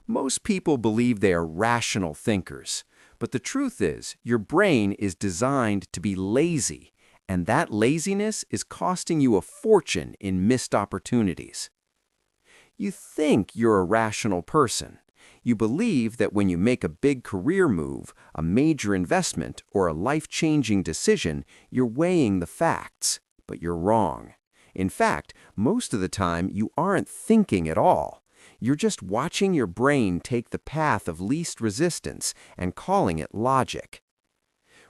Most people believe they are rational thinkers, but the truth is, your brain is designed to be lazy, and that laziness is costing you a fortune in missed opportunities. You think you're a rational person. You believe that when you make a big career move, a major investment, or a life-changing decision, you're weighing the facts, but you're wrong. In fact, most of the time, you aren't thinking at all. You're just watching your brain take the path of least resistance and calling it logic.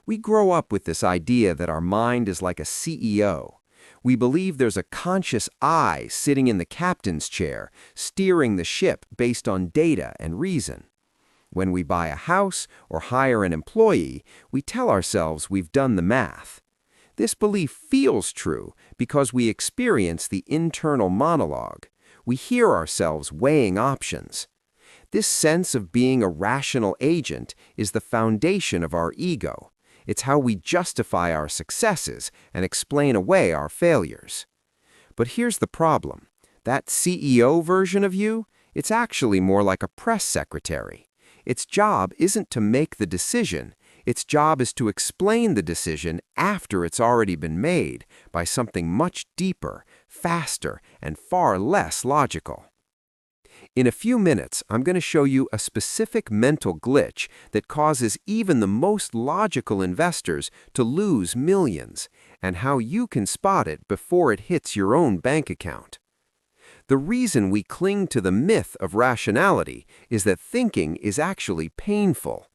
We grow up with this idea that our mind is like a CEO. We believe there's a conscious I sitting in the captain's chair, steering the ship based on data and reason. When we buy a house or hire an employee, we tell ourselves we've done the math. This belief feels true because we experience the internal monologue. We hear ourselves weighing options. This sense of being a rational agent is the foundation of our ego. It's how we justify our successes and explain away our failures. But here's the problem. That CEO version of you, it's actually more like a press secretary. Its job isn't to make the decision. Its job is to explain the decision after it's already been made by something much deeper, faster, and far less logical. In a few minutes, I'm going to show you a specific mental glitch that causes even the most logical investors to lose millions, and how you can spot it before it hits your own bank account. The reason we cling to the myth of rationality is that thinking is actually painful.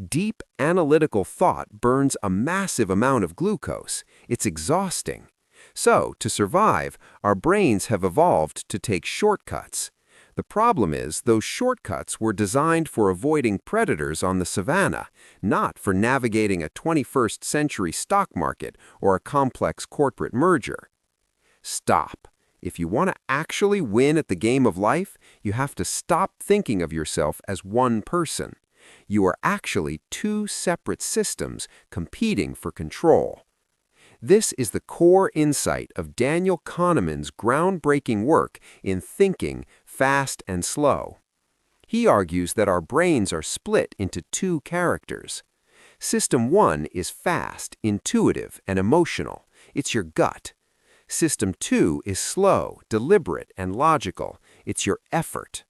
Deep analytical thought burns a massive amount of glucose. It's exhausting. So, to survive, our brains have evolved to take shortcuts. The problem is, those shortcuts were designed for avoiding predators on the savannah, not for navigating a 21st century stock market or a complex corporate merger. Stop. If you want to actually win at the game of life, you have to stop thinking of yourself as one person. You are actually two separate systems competing for control. This is the core insight of Daniel Kahneman's groundbreaking work in Thinking, Fast and Slow. He argues that our brains are split into two characters. System 1 is fast, intuitive, and emotional. It's your gut. System 2 is slow, deliberate, and logical. It's your effort.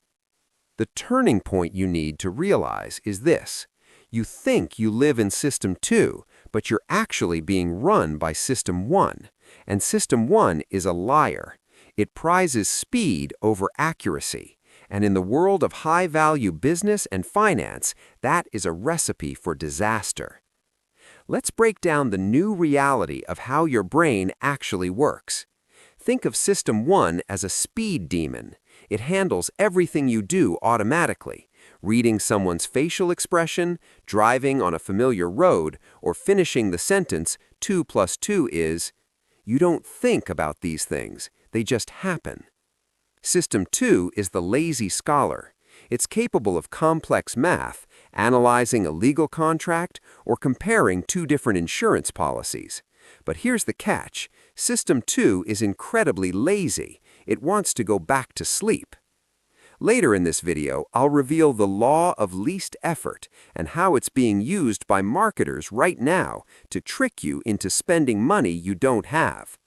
The turning point you need to realize is this. You think you live in System 2, but you're actually being run by System 1. And System 1 is a liar. It prizes speed over accuracy. And in the world of high-value business and finance, that is a recipe for disaster. Let's break down the new reality of how your brain actually works. Think of System 1 as a speed demon. It handles everything you do automatically. Reading someone's facial expression, driving on a familiar road, or finishing the sentence, 2 plus 2 is. You don't think about these things. They just happen. System 2 is the lazy scholar. It's capable of complex math, analyzing a legal contract, or comparing two different insurance policies. But here's the catch. System 2 is incredibly lazy. It wants to go back to sleep. Later in this video, I'll reveal the law of least effort and how it's being used by marketers right now to trick you into spending money you don't have.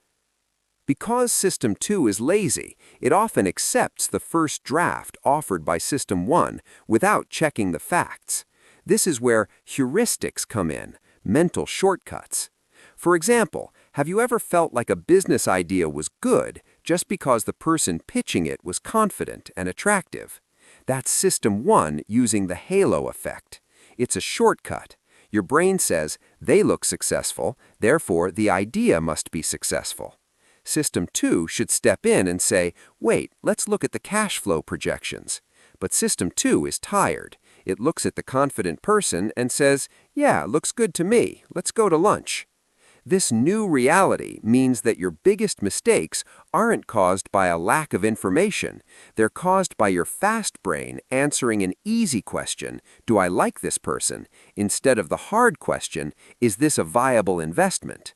Because System 2 is lazy, it often accepts the first draft offered by System 1 without checking the facts. This is where heuristics come in, mental shortcuts. For example, have you ever felt like a business idea was good just because the person pitching it was confident and attractive? That's System 1 using the halo effect. It's a shortcut. Your brain says, they look successful, therefore the idea must be successful. System 2 should step in and say, wait, let's look at the cash flow projections. But System 2 is tired. It looks at the confident person and says, yeah, looks good to me. Let's go to lunch. This new reality means that your biggest mistakes aren't caused by a lack of information. They're caused by your fast brain answering an easy question, do I like this person, instead of the hard question, is this a viable investment?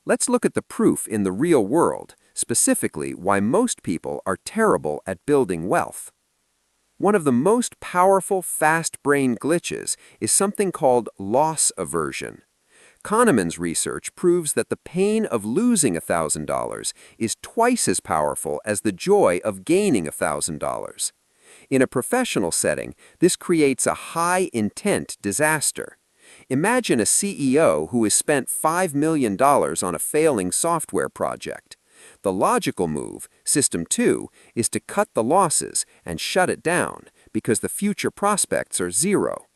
Let's look at the proof in the real world, specifically why most people are terrible at building wealth. One of the most powerful fast brain glitches is something called loss aversion. Kahneman's research proves that the pain of losing $1,000 is twice as powerful as the joy of gaining $1,000. In a professional setting, this creates a high-intent disaster. Imagine a CEO who has spent $5 million on a failing software project. The logical move, System 2, is to cut the losses and shut it down because the future prospects are zero.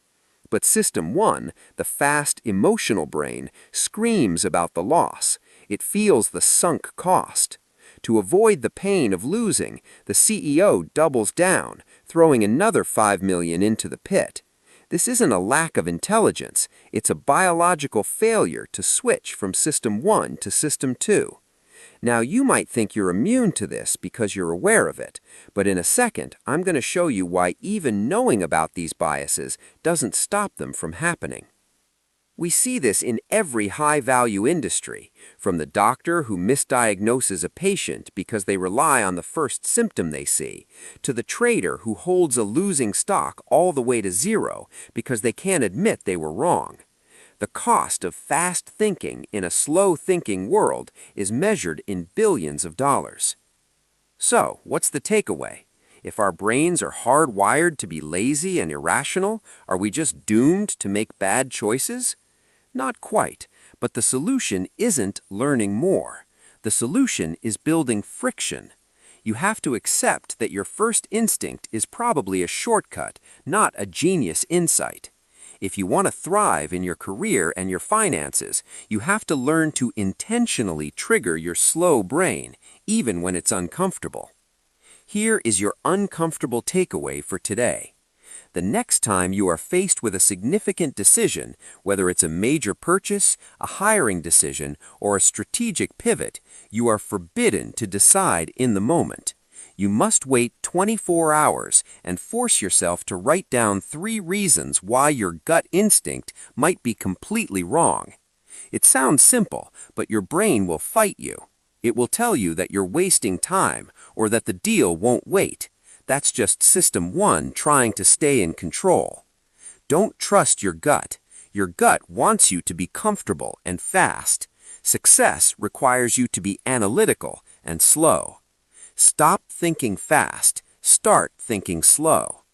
But System 1, the fast, emotional brain, screams about the loss. It feels the sunk cost. To avoid the pain of losing, the CEO doubles down, throwing another $5 million into the pit. This isn't a lack of intelligence, it's a biological failure to switch from System 1 to System 2. Now, you might think you're immune to this because you're aware of it, but in a second, I'm going to show you why even knowing about these biases doesn't stop them from happening. We see this in every high-value industry, from the doctor who misdiagnoses a patient because they rely on the first symptom they see, to the trader who holds a losing stock all the way to zero because they can't admit they were wrong. The cost of fast thinking in a slow-thinking world is measured in billions of dollars. So, what's the takeaway? If our brains are hardwired to be lazy and irrational, are we just doomed to make bad choices? Not quite, but the solution isn't learning more. The solution is building friction. You have to accept that your first instinct is probably a shortcut, not a genius insight. If you want to thrive in your career and your finances, you have to learn to intentionally trigger your slow brain, even when it's uncomfortable. Here is your uncomfortable takeaway for today. The next time you are faced with a significant decision, whether it's a major purchase, a hiring decision, or a strategic pivot, you are forbidden to decide in the moment. You must wait 24 hours and force yourself to write down 3 reasons why your gut instinct might be completely wrong. It sounds simple, but your brain will fight you. It will tell you that you're wasting time or that the deal won't wait. That's just System 1 trying to stay in control. Don't trust your gut. Your gut wants you to be comfortable and fast. Success requires you to be analytical and slow. Stop thinking fast. Start thinking slow.